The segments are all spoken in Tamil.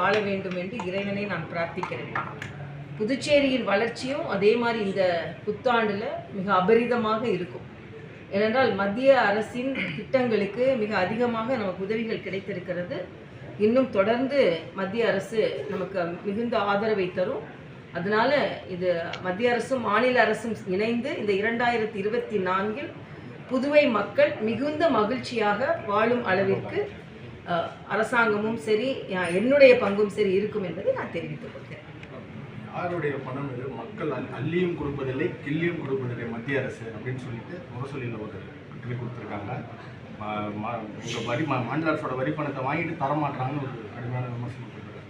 வாழ வேண்டும் என்று இறைவனை நான் பிரார்த்திக்கிறேன். புதுச்சேரியின் வளர்ச்சியும் அதே மாதிரி இந்த புத்தாண்டில் மிக அபரிதமாக இருக்கும். ஏனென்றால் மத்திய அரசின் திட்டங்களுக்கு மிக அதிகமாக நமக்கு உதவிகள் கிடைத்திருக்கிறது. இன்னும் தொடர்ந்து மத்திய அரசு நமக்கு மிகுந்த ஆதரவை தரும். அதனால் இது மத்திய அரசும் மாநில அரசும் இணைந்து இந்த 2024 புதுவை மக்கள் மிகுந்த மகிழ்ச்சியாக வாழும் அளவிற்கு அரசாங்கமும் சரி என்னுடைய பங்கும் சரி இருக்கும் என்பதை நான் தெரிவித்துக் கொள்கிறேன். யாருடைய பணம் இது? மக்கள் அள்ளியும் கொடுப்பதில்லை, கிள்ளியும் கொடுப்பதில்லை மத்திய அரசு அப்படின்னு சொல்லிட்டு முரசொலியில் ஒரு கட்டுரை கொடுத்துருக்காங்க. உங்கள் வரி மாநில அரசோட வரி பணத்தை வாங்கிட்டு தரமாட்டாங்கன்னு ஒரு கடுமையான விமர்சனம் கொடுக்குறாங்க.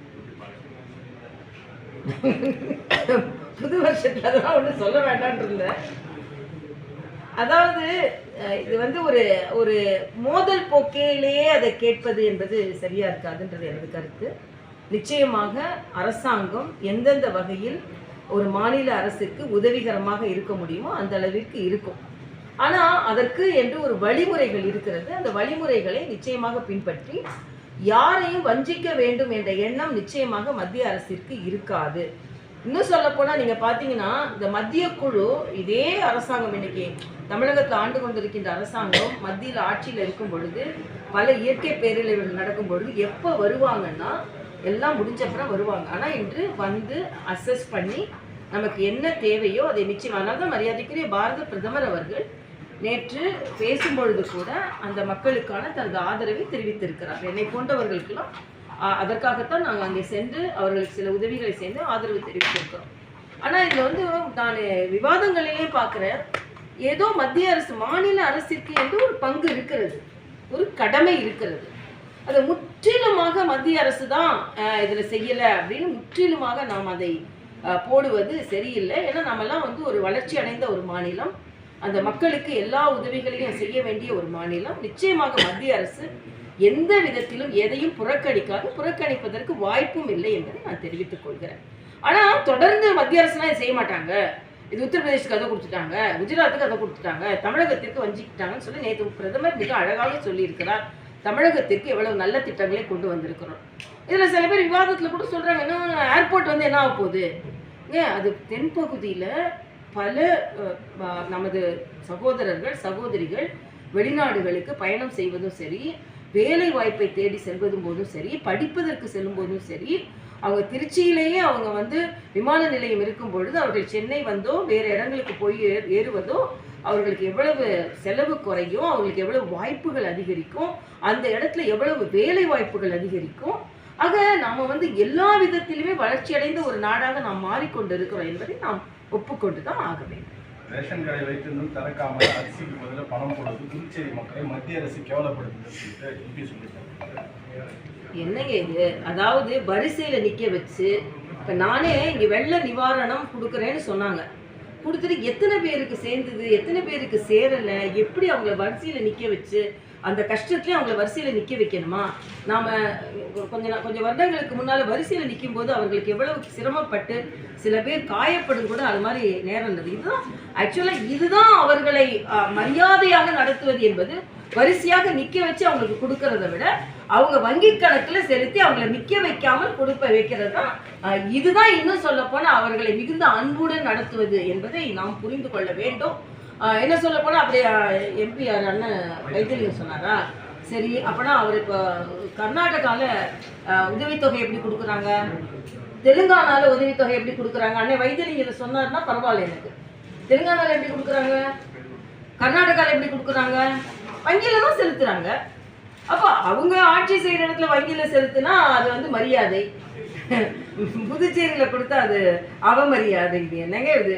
புது வருஷத்துல அதெல்லாம் ஒன்றும் சொல்ல வேண்டான் இருந்தேன். அதாவது இது வந்து ஒரு மோதல் போக்கையிலேயே அதை கேட்பது என்பது சரியா இருக்காதுன்றது எனது கருத்து. நிச்சயமாக அரசாங்கம் எந்தெந்த வகையில் ஒரு மாநில அரசுக்கு உதவிகரமாக இருக்க முடியுமோ அந்த அளவிற்கு இருக்கும். ஆனால் அதற்கு என்று ஒரு வழிமுறைகள் இருக்கிறது. அந்த வழிமுறைகளை நிச்சயமாக பின்பற்றி யாரையும் வஞ்சிக்க வேண்டும் என்ற எண்ணம் நிச்சயமாக மத்திய அரசிற்கு இருக்காது. இன்னும் சொல்லப்போனால் நீங்கள் பார்த்தீங்கன்னா இந்த மத்திய குழு இதே அரசாங்கம் இன்னைக்கு தமிழகத்தில் ஆண்டு கொண்டிருக்கின்ற அரசாங்கம் மத்தியில் ஆட்சியில் இருக்கும் பொழுது பல இயற்கை பேரிழவுகள் நடக்கும் பொழுது எப்போ வருவாங்கன்னா எல்லாம் முடிஞ்சப்புறம் வருவாங்க. ஆனால் இன்று வந்து அசஸ் பண்ணி நமக்கு என்ன தேவையோ அதை நிச்சயம். அதனால தான் மரியாதைக்குரிய பாரத பிரதமர் அவர்கள் நேற்று பேசும்பொழுது கூட அந்த மக்களுக்கான தனது ஆதரவை தெரிவித்திருக்கிறார். என்னை போன்றவர்களுக்கெல்லாம் அதற்காகத்தான் நாங்கள் அங்கே சென்று அவர்களுக்கு சில உதவிகளை செய்து ஆதரவு தெரிவித்திருக்கிறோம். ஆனால் இதில் வந்து நான் விவாதங்களிலே பார்க்குறேன், ஏதோ மத்திய அரசு மாநில அரசிற்கு என்று ஒரு பங்கு இருக்கிறது, ஒரு கடமை இருக்கிறது. அதை முற்றிலுமாக மத்திய அரசு தான் இதில் செய்யலை அப்படின்னு முற்றிலுமாக நாம் அதை போடுவது சரியில்லை. ஏன்னா நம்மெல்லாம் வந்து ஒரு வளர்ச்சி அடைந்த ஒரு மாநிலம், அந்த மக்களுக்கு எல்லா உதவிகளையும் செய்ய வேண்டிய ஒரு மாநிலம். நிச்சயமாக மத்திய அரசு எந்த விதத்திலும் எதையும் புறக்கணிப்பதற்கு வாய்ப்பும் இல்லை என்பதை நான் தெரிவித்துக் கொள்கிறேன். ஆனால் தொடர்ந்து மத்திய அரசுலாம் செய்ய மாட்டாங்க, இது உத்தரப்பிரதேசத்துக்கு அதை கொடுத்துட்டாங்க, குஜராத்துக்கு அதை கொடுத்துட்டாங்க, தமிழகத்திற்கு வஞ்சிக்கிட்டாங்கன்னு சொல்லி நேற்று பிரதமர் மிக அழகாக சொல்லியிருக்கிறார். தமிழகத்திற்கு எவ்வளவு நல்ல திட்டங்களை கொண்டு வந்திருக்கிறோம். இதில் சில பேர் விவாதத்தில் கூட சொல்கிறாங்க, இன்னும் ஏர்போர்ட் வந்து என்ன ஆக போகுது? அது தென்பகுதியில் பல நமது சகோதரர்கள் சகோதரிகள் வெளிநாடுகளுக்கு பயணம் செய்வதும் சரி, வேலை வாய்ப்பை தேடி செல்வதும் போதும் சரி, படிப்பதற்கு செல்லும் போதும் சரி, அவங்க திருச்சியிலேயே அவங்க வந்து விமான நிலையம் இருக்கும் பொழுது அவர்கள் சென்னை வந்தோ வேறு இடங்களுக்கு போய் ஏறுவதோ அவர்களுக்கு எவ்வளவு செலவு குறையும், அவங்களுக்கு எவ்வளவு வாய்ப்புகள் அதிகரிக்கும், அந்த இடத்துல எவ்வளவு வேலை வாய்ப்புகள் அதிகரிக்கும். ஆக நாம் வந்து எல்லா விதத்திலுமே வளர்ச்சி அடைந்த ஒரு நாடாக நாம் மாறிக்கொண்டு இருக்கிறோம் என்பதை நாம் ஒப்புக்கொண்டு தான் ஆக வேண்டும். ரேஷன் கடை வைத்திருந்தும் திறக்காமல் அரிசிக்கு பதிலாக பணம் போடுறது புதுச்சேரி மக்களை மத்திய அரசு கேவலப்படுத்துன்னு சொல்லிட்டு என்னங்க இது? அதாவது வரிசையில் நிற்க வச்சு, இப்போ நானே இங்கே வெள்ள நிவாரணம் கொடுக்குறேன்னு சொன்னாங்க, கொடுத்துட்டு எத்தனை பேருக்கு சேர்ந்தது எத்தனை பேருக்கு சேரலை, எப்படி அவங்கள வரிசையில் நிற்க வச்சு அந்த கஷ்டத்துலேயே அவங்கள வரிசையில் நிற்க வைக்கணுமா? நாம் கொஞ்சம் வருடங்களுக்கு முன்னால் வரிசையில் நிற்கும் போது அவர்களுக்கு எவ்வளவு சிரமப்பட்டு சில பேர் காயப்படும் கூட அது மாதிரி நேரம் இருந்தது. இதுதான் ஆக்சுவலாக இதுதான் அவர்களை மரியாதையாக நடத்துவது என்பது. வரிசையாக நிற்க வச்சு அவங்களுக்கு கொடுக்கறத விட அவங்க வங்கி கணக்கில் செலுத்தி அவங்கள நிற்க வைக்காமல் வைக்கிறது தான். இதுதான் இன்னும் சொல்லப்போனால் அவர்களை மிகுந்த அன்புடன் நடத்துவது என்பதை நாம் புரிந்து கொள்ள வேண்டும். என்ன சொல்ல போனால் அப்படியே எம்பி அண்ணன் வைத்தியலிங்கம் சொன்னாரா? சரி, அப்போனா அவர் இப்போ கர்நாடகாவில் உதவித்தொகை எப்படி கொடுக்குறாங்க, தெலுங்கானாவில் உதவித்தொகை எப்படி கொடுக்குறாங்க, அண்ணன் வைத்தியலிங்கம் சொன்னார்னா பரவாயில்ல. எனக்கு தெலுங்கானாவில் எப்படி கொடுக்குறாங்க, கர்நாடகாவில் எப்படி கொடுக்குறாங்க? வங்கியில் தான் செலுத்துகிறாங்க. அப்போ அவங்க ஆட்சி செய்கிற இடத்துல வங்கியில் செலுத்தினா அது வந்து மரியாதை, புதுச்சேரியில் கொடுத்தா அது அவமரியாதை. இது என்னங்க இது?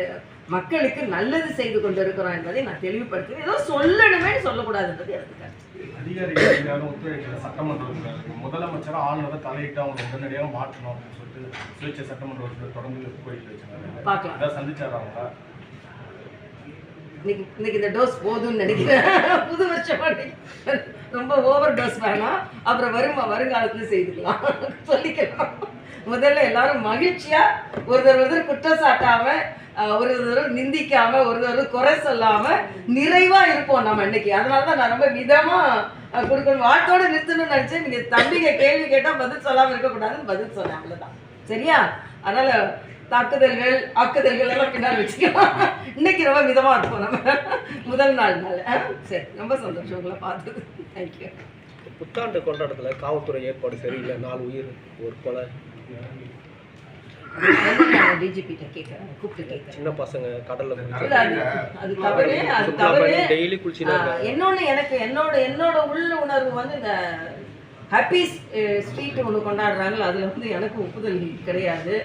மக்களுக்கு நல்லது செய்து கொண்டு இருக்கிறோம் என்பதை நான் தெளிவுபடுத்துகிறேன். ஏதோ சொல்லணுமே சொல்லக்கூடாதுன்றது எனக்கு கருத்து. அதிகாரிகள் ஒத்துழைக்கிற சட்டமன்றத்தில் முதலமைச்சர் ஆளுநரை தலையிட்டு அவங்க உடனடியாக மாற்றணும் அப்படின்னு சொல்லிட்டு சுயேட்சை சட்டமன்றத்தில் தொடர்ந்து கோரிக்கை வச்சாங்க. பார்க்கலாம், அதான் சந்திச்சாராங்களா? இன்னைக்கு இந்த டோஸ் போதும்னு நினைக்கிறேன். புது வருஷம் ரொம்ப ஓவர் டோஸ் வேணாம், அப்புறம் வருங்காலத்தில் செய்துக்கலாம் சொல்லிக்கலாம். முதல்ல எல்லாரும் மகிழ்ச்சியா ஒருத்தர் குற்றம் சாட்டாம, ஒருத்தர் நிந்திக்காம, ஒருத்தர் குறை சொல்லாம நிறைவா இருப்போம் நம்ம இன்னைக்கு. அதனாலதான் நான் ரொம்ப விதமா கொடுக்கணும். வாழ்த்தோட நிறுத்தணும்னு நினைச்சேன். நீங்க தம்பிங்க கேள்வி கேட்டா பதில் சொல்லாம இருக்கக்கூடாதுன்னு பதில் சொன்னேன், அவ்வளவுதான். சரியா? அதனால தாக்குதல்கள் ஆக்குதல்கள் எல்லாம் பின்னாடி வச்சுக்கலாம். இன்னைக்கு ரொம்ப மிதமா இருக்கும் நம்ம முதல் நாள்னால. சரி, ரொம்ப சந்தோஷம் உங்களை பார்த்தது. தேங்க்யூ. புத்தாண்டு கொண்டாட்டத்தில் காவல்துறை ஏற்பாடு சரியில்லை, 4 உயிர், ஒரு கொலை. டிஜிபிட்ட கேட்கறேன், கூப்பிட்டு கேட்கறேன். சின்ன பசங்க கடல்ல அது தவறு, அது தவறு. டெய்லி குளிச்சுனாங்க. இன்னொன்னு எனக்கு என்னோட உள்ள உணர்வு வந்து இந்த ஹாப்பி ஸ்ட்ரீட் ஒன்று கொண்டாடுறாங்களோ அதுல வந்து எனக்கு ஒப்புதல் கிடையாது.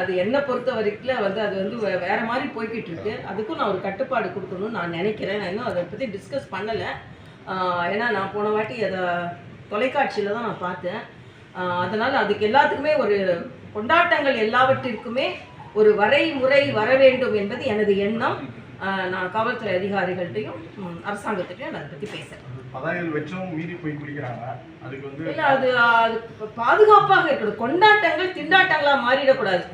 அது என்னை பொறுத்த வரைக்கும் வந்து அது வந்து வேற மாதிரி போய்கிட்டு இருக்கு. அதுக்கும் நான் ஒரு கட்டுப்பாடு கொடுக்கணும்னு நான் நினைக்கிறேன். நான் இன்னும் அதை பற்றி டிஸ்கஸ் பண்ணலை. ஏன்னா நான் போன வாட்டி அதை தொலைக்காட்சியில் தான் நான் பார்த்தேன். அதனால் அதுக்கு எல்லாத்துக்குமே ஒரு கொண்டாட்டங்கள் எல்லாவற்றிற்குமே ஒரு வரைமுறை வர வேண்டும் என்பது எனது எண்ணம். நான் காவல்துறை அதிகாரிகள்கிட்டையும் அரசாங்கத்திட்டையும் நான் அதை பற்றி பேசுகிறேன். பதாகைகள் வச்சும் மீறி போய் குடிக்கிறாங்க. அதுக்கு வந்து இல்லை, அது பாதுகாப்பாக இருக்கணும். கொண்டாட்டங்கள் திண்டாட்டங்களாக மாறிடக்கூடாது.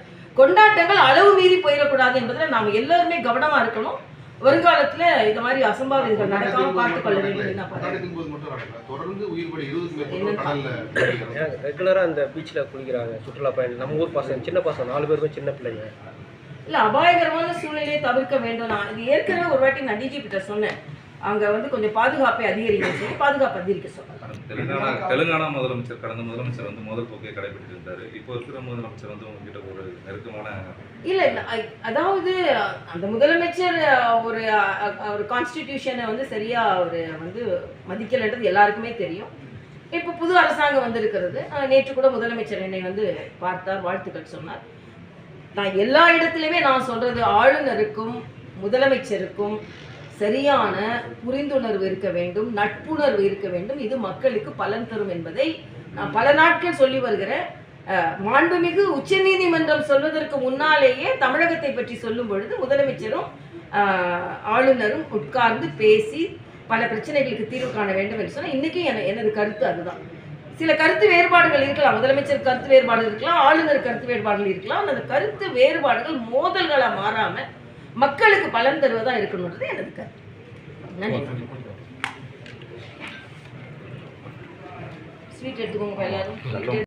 கொண்டாட்டங்கள் அளவு மீறி போயிடக்கூடாது என்பதில் நாம் எல்லாருமே கவனமாக இருக்கணும். வருங்காலத்துல இந்த மாதிரி அசம்பாவிதங்கள் நடக்காம பார்த்துக்கொள்ள வேண்டும். ரெகுலரா அந்த பீச்ல குளிக்கிறாங்க சுற்றுலா பயணிகள், நம்ம ஊர் பசங்க, சின்ன பசங்க 4 பேருமே சின்ன பிள்ளைங்க. இல்ல, அபாயகரமான சூழ்நிலையை தவிர்க்க வேண்டும். நான் இது ஏற்கனவே ஒரு வாட்டி நான் டிஜிபி கிட்ட சொன்னேன். அங்க வந்து கொஞ்சம் பாதுகாப்பை அதிகரிக்க சொல்லி பாதுகாப்பு அதிகரிக்க சொன்னாங்க. தெலுங்கானா முதலமைச்சர் கடந்த முதலமைச்சர் வந்து முதல் போக்கை கடைபிடித்து இருந்தாரு. இப்போ இருக்கிற முதலமைச்சர் வந்து உங்ககிட்ட ஒரு நெருக்கமான இல்ல, அதாவது அந்த முதலமைச்சர் ஒரு கான்ஸ்டிடியூஷனை வந்து சரியா ஒரு வந்து மதிக்கலைன்றது எல்லாருக்குமே தெரியும். இப்போ புது அரசாங்கம் வந்திருக்கிறது. நேற்று கூட முதலமைச்சர் என்னை வந்து பார்த்தார், வாழ்த்துக்கள் சொன்னார். நான் எல்லா இடத்துலையுமே நான் சொல்றது ஆளுநருக்கும் முதலமைச்சருக்கும் சரியான புரிந்துணர்வு இருக்க வேண்டும், நட்புணர்வு இருக்க வேண்டும். இது மக்களுக்கு பலன் தரும் என்பதை நான் பல நாட்கள் சொல்லி வருகிறேன். மாண்புமிகு உச்சநீதிமன்றம் சொல்வதற்கு முன்னாலேயே தமிழகத்தை பற்றி சொல்லும் பொழுது முதலமைச்சரும் ஆளுநரும் உட்கார்ந்து பேசி பல பிரச்சனைகளுக்கு தீர்வு காண வேண்டும் என்று சொன்னால் இன்னைக்கு எனது கருத்து அதுதான். சில கருத்து வேறுபாடுகள் இருக்கலாம், முதலமைச்சர் கருத்து வேறுபாடு இருக்கலாம், ஆளுநர் கருத்து வேறுபாடுகள் இருக்கலாம். அந்த கருத்து வேறுபாடுகள் மோதல்களா மாறாம மக்களுக்கு பலன் தருவதா இருக்கணும்ன்றது எனது கருத்து. நன்றி. ஸ்வீட் எடுத்துக்கோங்க எல்லாரும்.